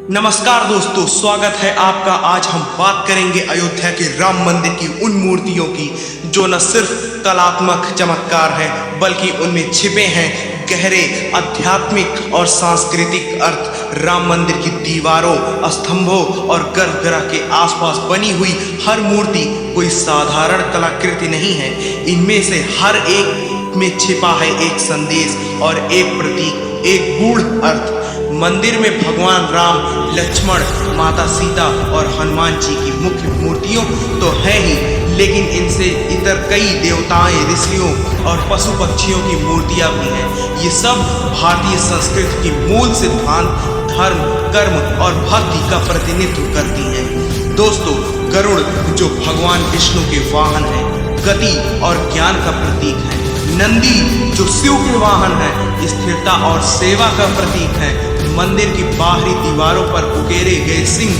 नमस्कार दोस्तों, स्वागत है आपका। आज हम बात करेंगे अयोध्या के राम मंदिर की उन मूर्तियों की जो न सिर्फ कलात्मक चमत्कार है बल्कि उनमें छिपे हैं गहरे आध्यात्मिक और सांस्कृतिक अर्थ। राम मंदिर की दीवारों, स्तंभों और गर्भगृह के आसपास बनी हुई हर मूर्ति कोई साधारण कलाकृति नहीं है। इनमें से हर एक में छिपा है एक संदेश और एक प्रतीक, एक गूढ़ अर्थ। मंदिर में भगवान राम, लक्ष्मण, माता सीता और हनुमान जी की मुख्य मूर्तियों तो है ही, लेकिन इनसे इतर कई देवताएं, ऋषियों और पशु पक्षियों की मूर्तियां भी हैं। ये सब भारतीय संस्कृति की मूल सिद्धांत, धर्म, कर्म और भक्ति का प्रतिनिधित्व करती हैं। दोस्तों, गरुड़ जो भगवान विष्णु के वाहन है, गति और ज्ञान का प्रतीक है। नंदी जो शिव के वाहन है, स्थिरता और सेवा का प्रतीक है। मंदिर की बाहरी दीवारों पर उकेरे गए सिंह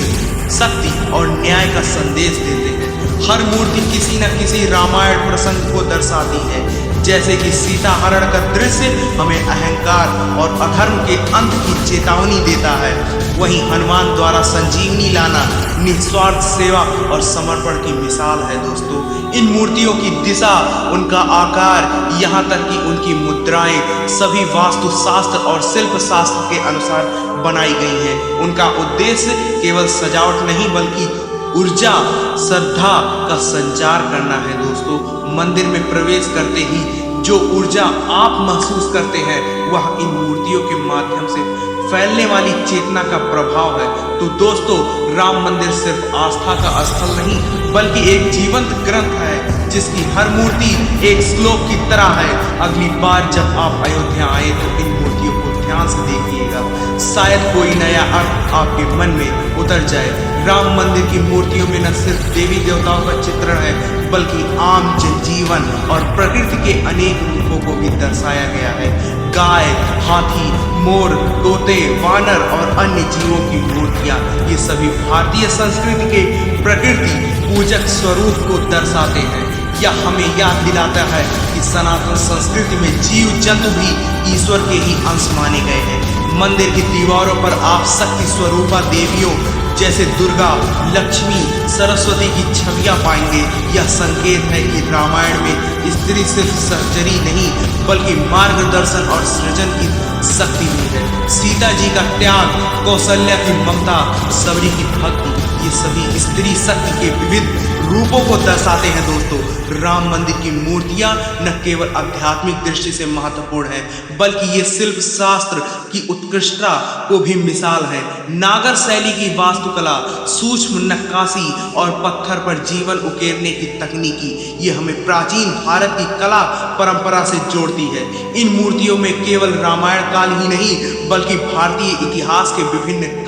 शक्ति और न्याय का संदेश देते हैं। हर मूर्ति किसी न किसी रामायण प्रसंग को दर्शाती है, जैसे कि सीता हरण का दृश्य हमें अहंकार और अधर्म के अंत की चेतावनी देता है। वहीं हनुमान द्वारा संजीवनी लाना निस्वार्थ सेवा और समर्पण की मिसाल है। दोस्तों, इन मूर्तियों की दिशा, उनका आकार, यहाँ तक कि उनकी मुद्राएं सभी वास्तुशास्त्र और शिल्प शास्त्र के अनुसार बनाई गई हैं। उनका उद्देश्य केवल सजावट नहीं बल्कि ऊर्जा, श्रद्धा का संचार करना है। दोस्तों, मंदिर में प्रवेश करते ही जो ऊर्जा आप महसूस करते हैं वह इन मूर्तियों के माध्यम से फैलने वाली चेतना का प्रभाव है। तो दोस्तों, राम मंदिर सिर्फ आस्था का स्थल नहीं बल्कि एक जीवंत ग्रंथ है जिसकी हर मूर्ति एक श्लोक की तरह है। अगली बार जब आप अयोध्या आए तो इन मूर्तियों को ध्यान से देखिएगा, शायद कोई नया अर्थ आपके मन में उतर जाए। राम मंदिर की मूर्तियों में न सिर्फ देवी देवताओं का चित्रण है बल्कि आम जनजीवन और प्रकृति के अनेक रूपों को भी दर्शाया गया है। गाय, हाथी, मोर, तोते, वानर और अन्य जीवों की मूर्तियां, ये सभी भारतीय संस्कृति के प्रकृति पूजक स्वरूप को दर्शाते हैं। यह हमें याद दिलाता है कि सनातन संस्कृति में जीव जंतु भी ईश्वर के ही अंश माने गए हैं। मंदिर की दीवारों पर आप शक्ति स्वरूपा देवियों जैसे दुर्गा, लक्ष्मी, सरस्वती की छवियां पाएंगे। यह संकेत है कि रामायण में स्त्री सिर्फ सर्जरी नहीं बल्कि मार्गदर्शन और सृजन की शक्ति भी है। सीता जी का त्याग, कौशल्या की ममता, सबरी की भक्ति, ये सभी स्त्री शक्ति के विविध रूपों को दर्शाते हैं। दोस्तों, राम मंदिर की मूर्तियां न केवल आध्यात्मिक दृष्टि से महत्वपूर्ण है बल्कि ये शिल्प शास्त्र की उत्कृष्टता को भी मिसाल है। नागर शैली की वास्तुकला, सूक्ष्म नक्काशी और पत्थर पर जीवन उकेरने की तकनीकी, ये हमें प्राचीन भारत की कला परंपरा से जोड़ती है। इन मूर्तियों में केवल रामायण काल ही नहीं बल्कि भारतीय इतिहास के विभिन्न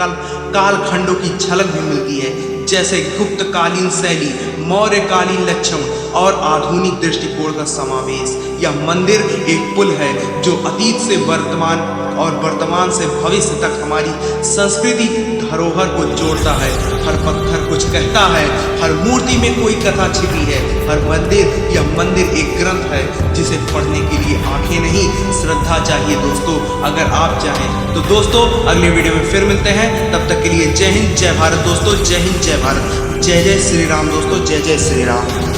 कालखंडों की झलक भी मिलती है, जैसे गुप्तकालीन शैली, मौर्यकालीन लक्षण और आधुनिक दृष्टिकोण का समावेश। यह मंदिर एक पुल है जो अतीत से वर्तमान और वर्तमान से भविष्य तक हमारी संस्कृति धरोहर को जोड़ता है। हर पत्थर कुछ कहता है, हर मूर्ति में कोई कथा छिपी है। हर मंदिर, यह मंदिर एक ग्रंथ है जिसे पढ़ने के लिए आंखें नहीं, श्रद्धा चाहिए। दोस्तों, अगर आप चाहें तो दोस्तों अगले वीडियो में फिर मिलते हैं। तब तक के लिए जय हिंद, जय भारत। दोस्तों, जय हिंद, जय भारत, जय जय श्री राम। दोस्तों, जय जय श्री राम।